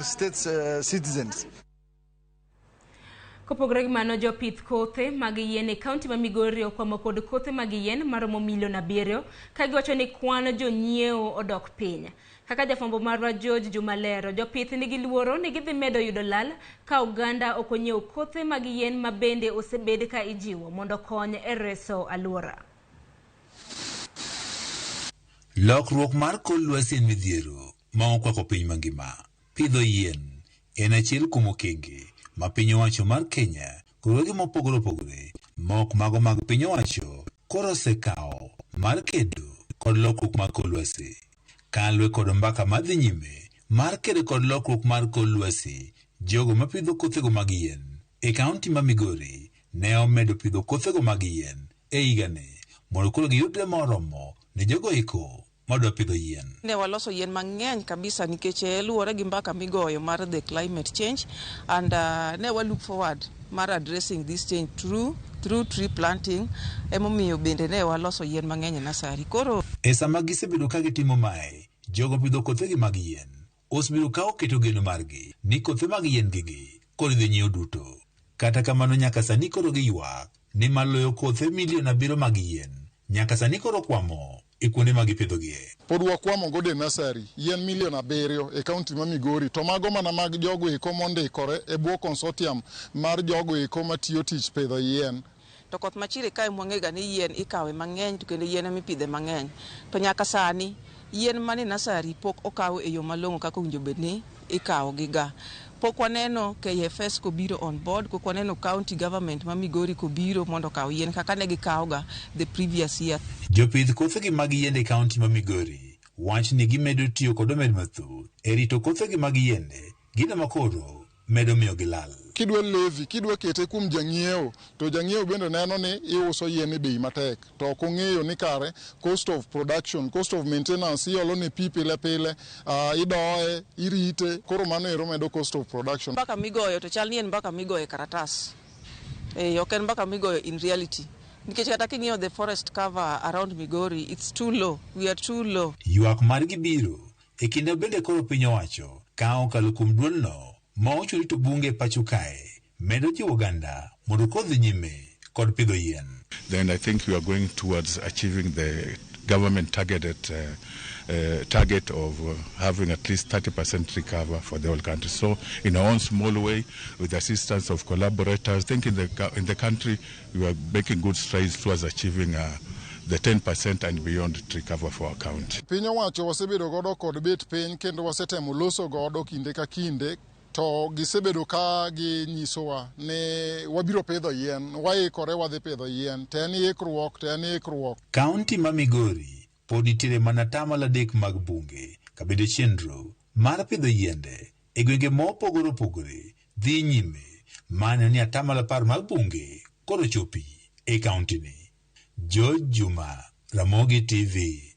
States citizens. Kopogore gi mano, jopith kothe mag yien e kaunti ma Migori okwamo kod kothe mag yien maromo milion 7 ka giwacho ni kwan jonyiewo odok piny. Kaka jafwambo marwa George Jumalero, jopith nigi luoro ni gidhi medo yudo lal ka oganda ok onyiewo kothe mag yien ma bende osebed ka ijiwo mondo kony e reso alwora. Lokruok mar kor lwasi en midhiero ma okwako piny mangima. Pidho yien en achiel kuom okenge ma piny owacho mar Kenya kod mopogore opogore mok mago mag piny owacho koro osekawo mar kedo kod lokruok mar kor lwasi. Kalwe kod mbaka madhi nyime mar kedo kod lokruok mar kor lwasi, jogo mapidho kothego mag yien e kaunti ma Migori ne omedo pidho kothego mag yien e higani mondo koro giyudre moromo ne jogo eko madwa pidho yien. Ne waloso yien mang'eny kabisa nikech luwore gi mbaka migoyo mar the climate change, and ne wa look forward mar addressing this change through tree planting. Emomiyo bende ne waloso yien mang'eny nasari. Koro e sama gisebedo ka gitimo mae, jogo pidho kothegi mag yien osebedo ka oketo geno margi ni kothe mag yien gigi koro dhi nyiewo duto. Kata kamano, nyaka sani koro giywak ni maloyo kothe milion 7 mag yien nyaka sani koro kwamo e kuonde ma gipidhogie. Pod wakwamo gode nasari yien milion 7 e kaunti ma Migori, to mago mana mag jogo eko mondikore e bwo consortium mar jogo eko matiyo tich pidho yien. to koth machire kae mwang'ega ni yien ikawe mang'eny to kendo yien emipidhe mang'eny. To nyaka sani yien mane nasari pok okaw e yo malong'o kaka owinjo bed ni ikawo giga. Pok waneno KFS kobiro on board, pok waneno county government ma Migori kobiro mondo kaw yien kaka ne gikawga the previous year. Jopith kothegi mag yiende kaunti ma Migori wach ni gimedo tiyo kod omed mathuth e rito kothegi mag yiende, gino makoro medo miyo gilal. Kidwa levi, kidwa kete kuom janyiewo, to janyiewo bende neno ni iuso yien e bei matek, to ok ong'eyo ni kare cost of production, cost of maintenance, iolo ne pi pile pile, idoye, irite, koro mano ero medo cost of production. Mbaka migoyo to chal ni en mbaka migoyo karatas. Ok en mbaka migoyo in reality. Nikech kata king'iyo the forest cover around Migori, it's too low. We are too low. Ywak margi biro e kinde bende koro piny owacho ka okalo kuom duolno ma ochuli to bunge pacho kae medo jiwo oganda mondo kodhi nyime kod pidho yien. Then I think we are going towards achieving the government target of having at least 30% recover for the whole country. So in our own small way, with the assistance of collaborators, I think in the country we are making good strides towards achieving the 10% and beyond to recover for our county. Piny owacho wasebedo godo kod bet piny kendo wasetemo loso godo kinde ka kinde, to gisebedo ka ginyisowa ne wabiro pidho yien, waikore wadhi pidho yien, to en ikruok. Kaunti ma Migori pod nitiere mana tamala 3 mag bunge kabede chenro mar pidho yiende e gwenge mopogore opogore dhi nyime, mana ni atamala 10 mag bunge koro chopi e kaunti ni. George Juma, Ramogi TV.